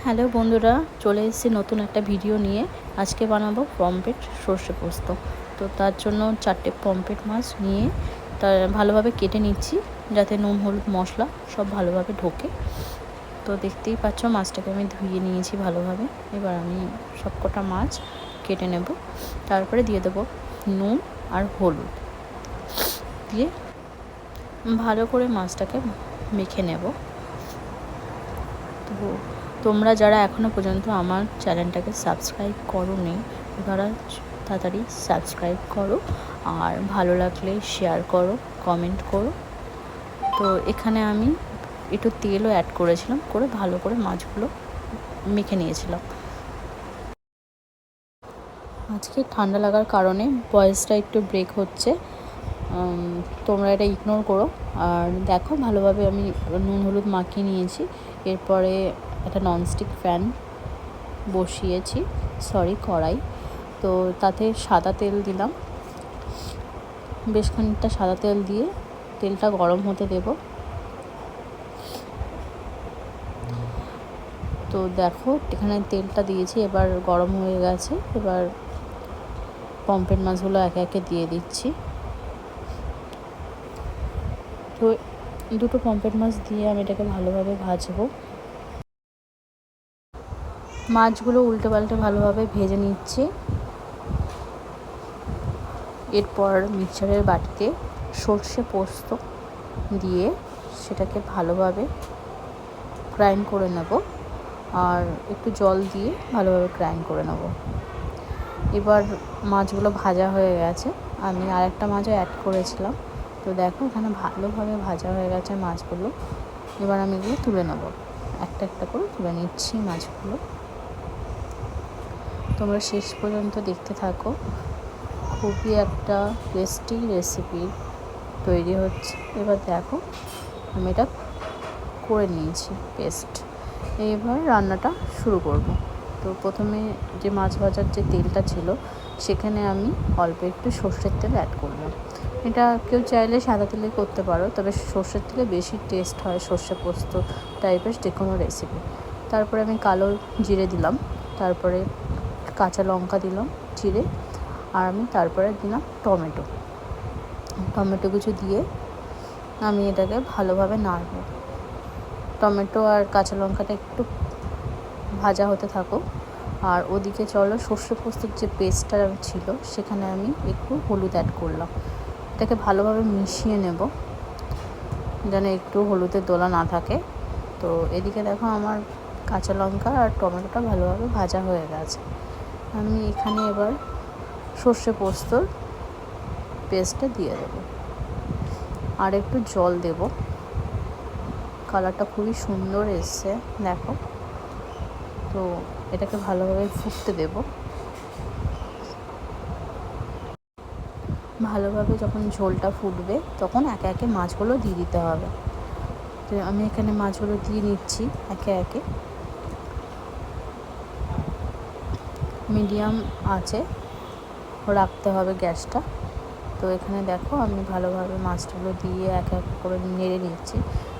Hello বন্ধুরা, চলে এসেছি নতুন একটা ভিডিও নিয়ে। আজকে বানাবো পমফ্রেট সর্ষে পোস্ত। তো তার জন্য 4টে পমফ্রেট মাছ নিয়ে তার ভালোভাবে কেটে নিচ্ছি, যাতে নুন হলুদ মশলা সব ভালোভাবে ঢোকে। তো দেখতেই পাচ্ছ মাছটাকে আমি ধুয়ে নিয়েছি ভালোভাবে। এবার আমি সবকটা মাছ কেটে নেব, তারপরে দিয়ে দেবো নুন আর হলুদ দিয়ে ভালো করে মাছটাকে মেখে নেব। তো তোমরা যারা এখনও পর্যন্ত আমার চ্যানেলটাকে সাবস্ক্রাইব করোনি, তারা তাড়াতাড়ি সাবস্ক্রাইব করো, আর ভালো লাগলে শেয়ার করো, কমেন্ট করো। তো এখানে আমি একটু তেলও অ্যাড করেছিলাম, করে ভালো করে মাছগুলো মেখে নিয়েছিলাম। আজকে ঠান্ডা লাগার কারণে ভয়েসটা একটু ব্রেক হচ্ছে, তোমরা এটা ইগনোর করো। আর দেখো ভালোভাবে আমি নুন হলুদ মাখিয়ে নিয়েছি। এরপরে একটা ননস্টিক প্যান বসিয়েছি, কড়াই। তো তাতে সাদা তেল দিলাম, বেশ খানিকটা সাদা তেল দিয়ে তেলটা গরম হতে দেব। তো দেখো এখানে তেলটা দিয়েছি, এবার গরম হয়ে গেছে। এবার পমফ্রেট মাছগুলো একে একে দিয়ে দিচ্ছি। তো দুটো পমফ্রেট মাছ দিয়ে আমি এটাকে ভালোভাবে ভাজবো। মাছগুলো উল্টে পাল্টে ভালোভাবে ভেজে নিচ্ছি। এরপর মিক্সচারের বাটিতে সর্ষে পোস্ত দিয়ে সেটাকে ভালোভাবে গ্রাইন্ড করে নেব, আর একটু জল দিয়ে ভালোভাবে গ্রাইন্ড করে নেব। এবার মাছগুলো ভাজা হয়ে গেছে, আমি আরেকটা মাছও অ্যাড করেছিলাম। তো দেখো এখানে ভালোভাবে ভাজা হয়ে গেছে মাছগুলো। এবার আমি এগুলো তুলে নেব, একটা একটা করে তুলে নিচ্ছি মাছগুলো। তোমরা শেষ পর্যন্ত দেখতে থাকো, খুবই একটা টেস্টি রেসিপি তৈরি হচ্ছে। এবার দেখো আমি এটা করে নিয়েছি পেস্ট। এবার রান্নাটা শুরু করব। তো প্রথমে যে মাছ ভাজার যে তেলটা ছিল, সেখানে আমি অল্প একটু সর্ষের তেল অ্যাড করলাম। এটা কেউ চাইলে সাদা তেলে করতে পারো, তবে সর্ষের তেলে বেশি টেস্ট হয় সর্ষে পোস্ত টাইপের যে কোনো রেসিপি। তারপরে আমি কালো জিরে দিলাম, তারপরে কাঁচা লঙ্কা দিলাম চিড়ে, আর আমি তারপরে দিলাম টমেটো কিছু দিয়ে আমি এটাকে ভালোভাবে নাড়ব। টমেটো আর কাঁচা লঙ্কাটা একটু ভাজা হতে থাকো, আর ওদিকে চলো সর্ষে পোস্তর যে পেস্টটা ছিল সেখানে আমি একটু হলুদ অ্যাড করলাম। এটাকে ভালোভাবে মিশিয়ে নেব, যেন একটু হলুদের দোলা না থাকে। তো এদিকে দেখো আমার কাঁচা লঙ্কা আর টমেটোটা ভালোভাবে ভাজা হয়ে গেছে। আমি এখানে এবার সর্ষে পোস্তর পেস্টটা দিয়ে দেবো, আর একটু জল দেব। কালারটা খুবই সুন্দর এসছে দেখো। তো এটাকে ভালোভাবে ফুটতে দেব। ভালোভাবে যখন ঝোলটা ফুটবে তখন একে একে মাছগুলো দিয়ে দিতে হবে। তো আমি এখানে মাছগুলো দিয়ে নিচ্ছি একে একে। মিডিয়াম আঁচে রাখতে হবে গ্যাসটা। তো এখানে দেখো আমি ভালোভাবে মাছগুলো দিয়ে এক এক করে নেড়ে নিচ্ছি,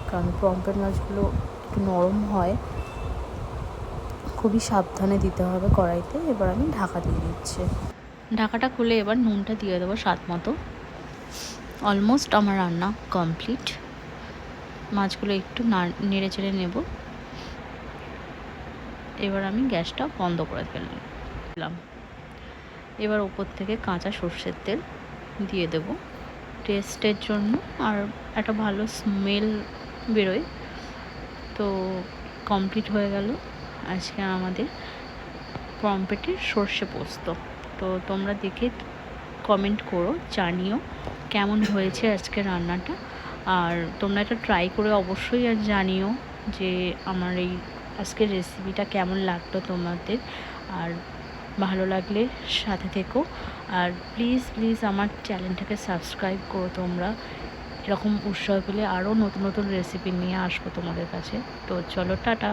কারণ পমফ্রেট মাছগুলো একটু নরম হয়, খুবই সাবধানে দিতে হবে কড়াইতে। এবার আমি ঢাকা দিয়ে দিচ্ছি। ঢাকাটা খুলে এবার নুনটা দিয়ে দেবো স্বাদ মতো। অলমোস্ট আমার রান্না কমপ্লিট। মাছগুলো একটু নেড়ে চেড়ে নেব। এবার আমি গ্যাসটা বন্ধ করে ফেললাম। এবার ওপর থেকে কাঁচা সর্ষের তেল দিয়ে দেব টেস্টের জন্য, আর একটা ভালো স্মেল বেরোয়। তো কমপ্লিট হয়ে গেল আজকে আমাদের পমফ্রেটের সর্ষে পোস্ত। তো তোমরা দেখে কমেন্ট করো, জানিও কেমন হয়েছে আজকে রান্নাটা। আর তোমরা এটা ট্রাই করে অবশ্যই আর জানিও যে আমার এই আজকের রেসিপিটা কেমন লাগলো তোমাদের। আর ভালো লাগলে সাথে থেকো, আর প্লিজ আমার চ্যানেলটাকে সাবস্ক্রাইব করো তোমরা। এরকম উৎসাহ পেলে আরও নতুন নতুন রেসিপি নিয়ে আসবো তোমাদের কাছে। তো চলো টাটা।